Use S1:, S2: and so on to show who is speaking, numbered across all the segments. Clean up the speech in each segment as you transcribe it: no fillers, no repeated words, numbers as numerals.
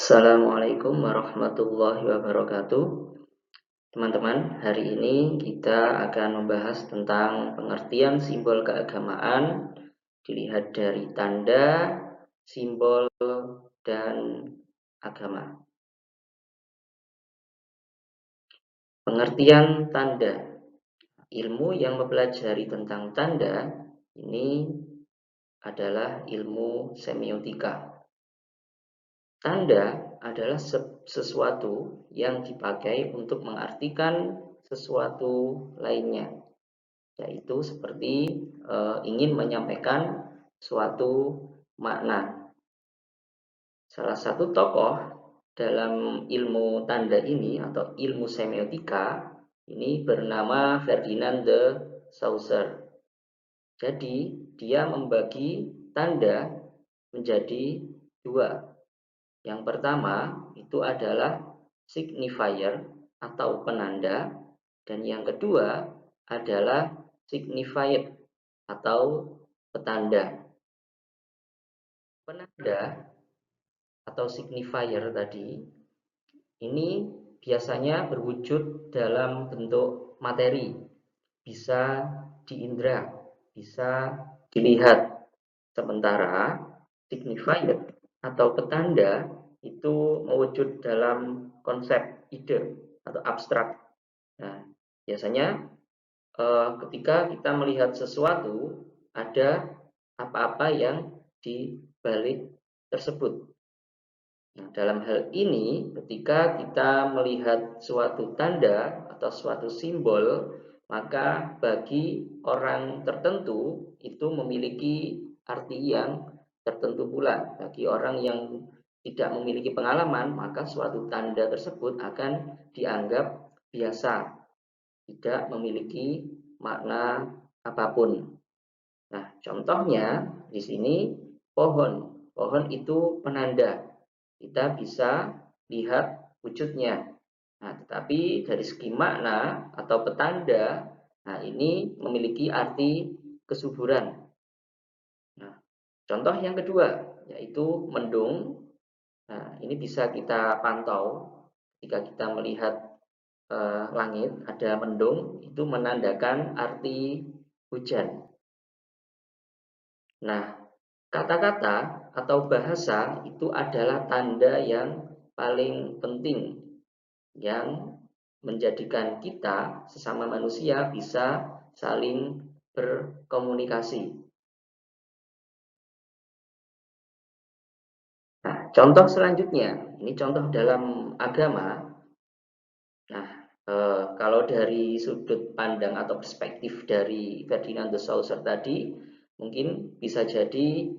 S1: Assalamualaikum warahmatullahi wabarakatuh. Teman-teman, hari ini kita akan membahas tentang pengertian simbol keagamaan dilihat dari tanda, simbol, dan agama. Pengertian tanda. Ilmu yang mempelajari tentang tanda ini adalah ilmu semiotika. Tanda adalah sesuatu yang dipakai untuk mengartikan sesuatu lainnya, yaitu seperti ingin menyampaikan suatu makna. Salah satu tokoh dalam ilmu tanda ini atau ilmu semiotika ini bernama Ferdinand de Saussure. Jadi dia membagi tanda menjadi dua. Yang pertama itu adalah signifier atau penanda, dan yang kedua adalah signified atau petanda. Penanda atau signifier tadi ini biasanya berwujud dalam bentuk materi, bisa diindra, bisa dilihat. Sementara signified atau petanda itu mewujud dalam konsep ide atau abstrak. Nah, biasanya ketika kita melihat sesuatu, ada apa-apa yang di balik tersebut. Nah, dalam hal ini, ketika kita melihat suatu tanda atau suatu simbol, maka bagi orang tertentu itu memiliki arti yang tertentu pula. Bagi orang yang tidak memiliki pengalaman, maka suatu tanda tersebut akan dianggap biasa, tidak memiliki makna apapun. Nah, contohnya di sini pohon. Pohon itu penanda. Kita bisa lihat wujudnya. Nah, tetapi dari segi makna atau petanda, nah ini memiliki arti kesuburan. Nah, contoh yang kedua yaitu mendung. Nah, ini bisa kita pantau jika kita melihat langit ada mendung, itu menandakan arti hujan. Nah, kata-kata atau bahasa itu adalah tanda yang paling penting yang menjadikan kita sesama manusia bisa saling berkomunikasi. Nah, contoh selanjutnya, ini contoh dalam agama. Nah, kalau dari sudut pandang atau perspektif dari Ferdinand de Saussure tadi, mungkin bisa jadi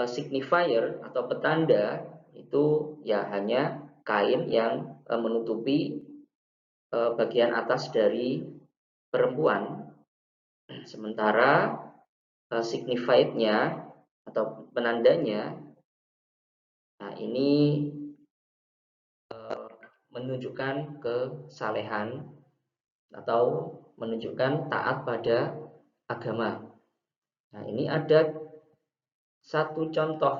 S1: signifier atau petanda itu ya hanya kain yang menutupi bagian atas dari perempuan, sementara signifiednya atau penandanya, nah ini menunjukkan kesalehan atau menunjukkan taat pada agama. Nah, ini ada satu contoh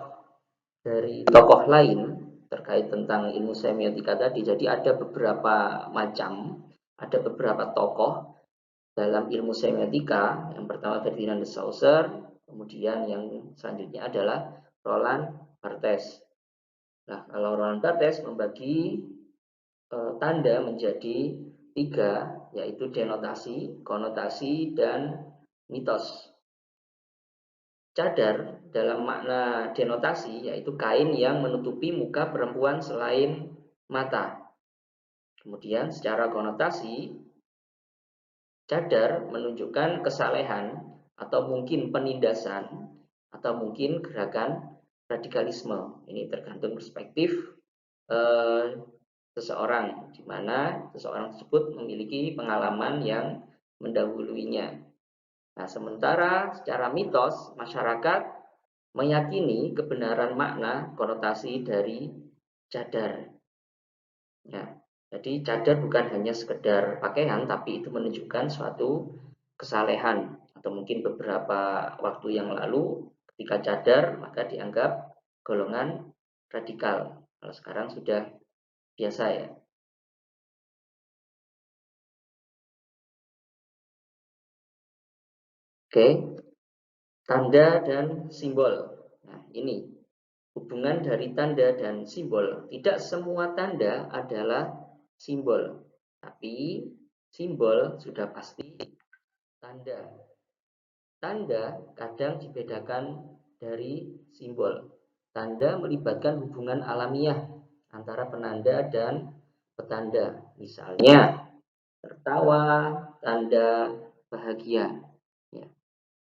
S1: dari tokoh lain terkait tentang ilmu semiotika tadi. Jadi ada beberapa macam, ada beberapa tokoh dalam ilmu semiotika. Yang pertama Ferdinand de Saussure, kemudian yang selanjutnya adalah Roland Barthes. Nah, kalau Roland Barthes membagi tanda menjadi tiga, yaitu denotasi, konotasi, dan mitos. Cadar dalam makna denotasi yaitu kain yang menutupi muka perempuan selain mata. Kemudian secara konotasi, cadar menunjukkan kesalehan atau mungkin penindasan atau mungkin gerakan radikalisme. Ini tergantung perspektif seseorang, di mana seseorang tersebut memiliki pengalaman yang mendahuluinya. Nah, sementara secara mitos, masyarakat meyakini kebenaran makna konotasi dari cadar. Ya, jadi cadar bukan hanya sekedar pakaian, tapi itu menunjukkan suatu kesalehan. Atau mungkin beberapa waktu yang lalu, ketika cadar, maka dianggap golongan radikal. Kalau sekarang sudah biasa ya. Oke, tanda dan simbol. Nah, ini hubungan dari tanda dan simbol. Tidak semua tanda adalah simbol, tapi simbol sudah pasti tanda. Tanda kadang dibedakan dari simbol. Tanda melibatkan hubungan alamiah antara penanda dan petanda. Misalnya, tertawa, tanda bahagia. Ya,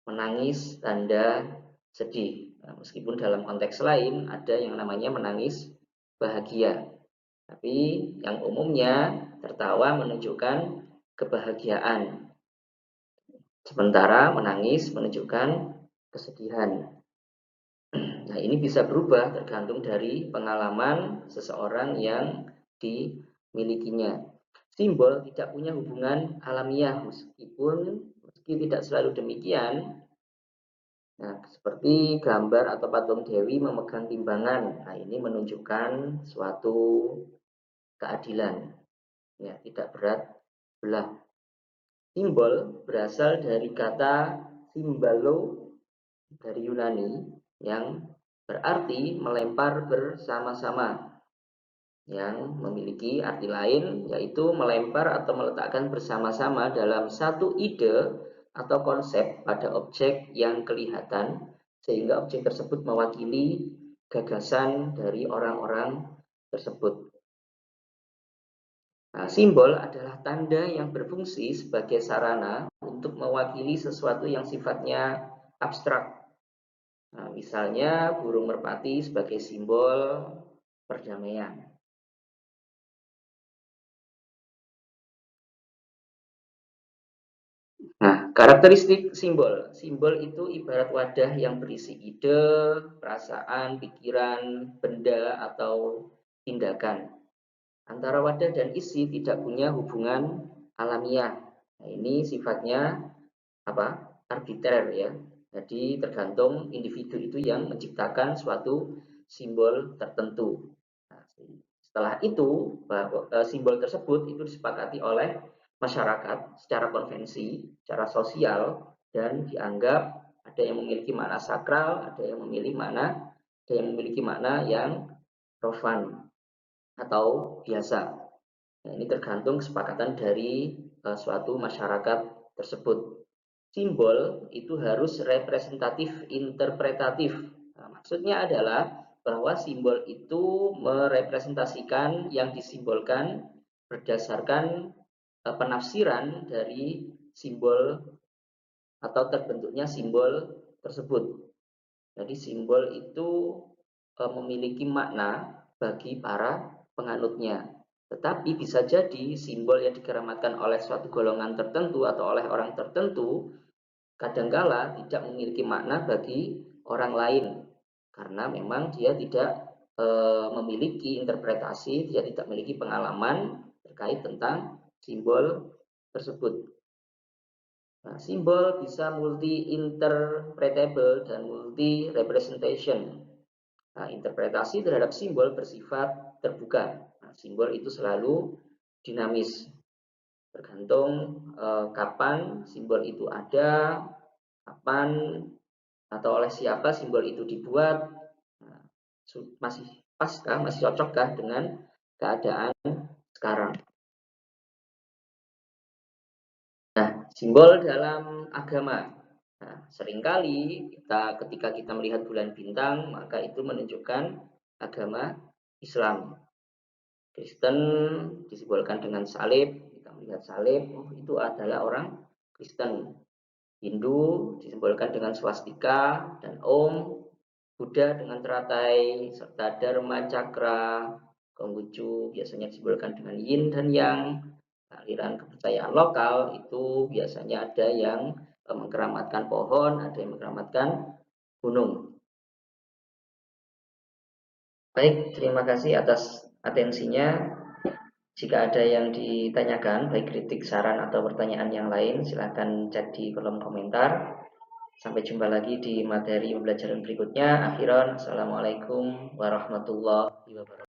S1: menangis, tanda sedih. Nah, meskipun dalam konteks lain ada yang namanya menangis bahagia. Tapi yang umumnya tertawa menunjukkan kebahagiaan. Sementara menangis menunjukkan kesedihan. Nah, ini bisa berubah tergantung dari pengalaman seseorang yang dimilikinya. Simbol tidak punya hubungan alamiah meski tidak selalu demikian. Nah, seperti gambar atau patung dewi memegang timbangan. Nah, ini menunjukkan suatu keadilan. Ya, tidak berat belah. Simbol berasal dari kata simbalo dari Yunani yang berarti melempar bersama-sama, yang memiliki arti lain yaitu melempar atau meletakkan bersama-sama dalam satu ide atau konsep pada objek yang kelihatan sehingga objek tersebut mewakili gagasan dari orang-orang tersebut. Nah, simbol adalah tanda yang berfungsi sebagai sarana untuk mewakili sesuatu yang sifatnya abstrak. Nah, misalnya burung merpati sebagai simbol perdamaian. Nah, karakteristik simbol. Simbol itu ibarat wadah yang berisi ide, perasaan, pikiran, benda, atau tindakan. Antara wadah dan isi tidak punya hubungan alamiah. Nah, ini sifatnya apa? Arbiter ya. Jadi tergantung individu itu yang menciptakan suatu simbol tertentu. Nah, setelah itu simbol tersebut itu disepakati oleh masyarakat secara konvensi, secara sosial dan dianggap ada yang memiliki makna sakral, ada yang memiliki makna yang profan atau biasa. Nah, ini tergantung kesepakatan dari suatu masyarakat tersebut. Simbol itu harus representatif interpretatif. Nah, maksudnya adalah bahwa simbol itu merepresentasikan yang disimbolkan berdasarkan penafsiran dari simbol atau terbentuknya simbol tersebut. Jadi simbol itu memiliki makna bagi para penganutnya. Tetapi bisa jadi simbol yang dikeramatkan oleh suatu golongan tertentu atau oleh orang tertentu kadangkala tidak memiliki makna bagi orang lain karena memang dia tidak memiliki interpretasi, dia tidak memiliki pengalaman terkait tentang simbol tersebut. Nah, simbol bisa multi-interpretable dan multi-representation. Nah, interpretasi terhadap simbol bersifat terbuka. Nah, simbol itu selalu dinamis, tergantung kapan simbol itu ada, kapan atau oleh siapa simbol itu dibuat. Nah, masih paskah, masih cocokkah dengan keadaan sekarang. Nah, simbol dalam agama. Nah, seringkali ketika kita melihat bulan bintang, maka itu menunjukkan agama Islam. Kristen disimbolkan dengan salib, kita melihat salib, oh itu adalah orang Kristen. Hindu disimbolkan dengan swastika dan Om, Buddha dengan teratai, serta Dharma Cakra, Konghucu biasanya disimbolkan dengan Yin dan Yang. Aliran kepercayaan lokal itu biasanya ada yang mengkeramatkan pohon, ada yang mengkeramatkan gunung. Baik, terima kasih atas atensinya. Jika ada yang ditanyakan, baik kritik, saran, atau pertanyaan yang lain, silakan chat di kolom komentar. Sampai jumpa lagi di materi pembelajaran berikutnya. Akhiran, Assalamualaikum warahmatullahi wabarakatuh.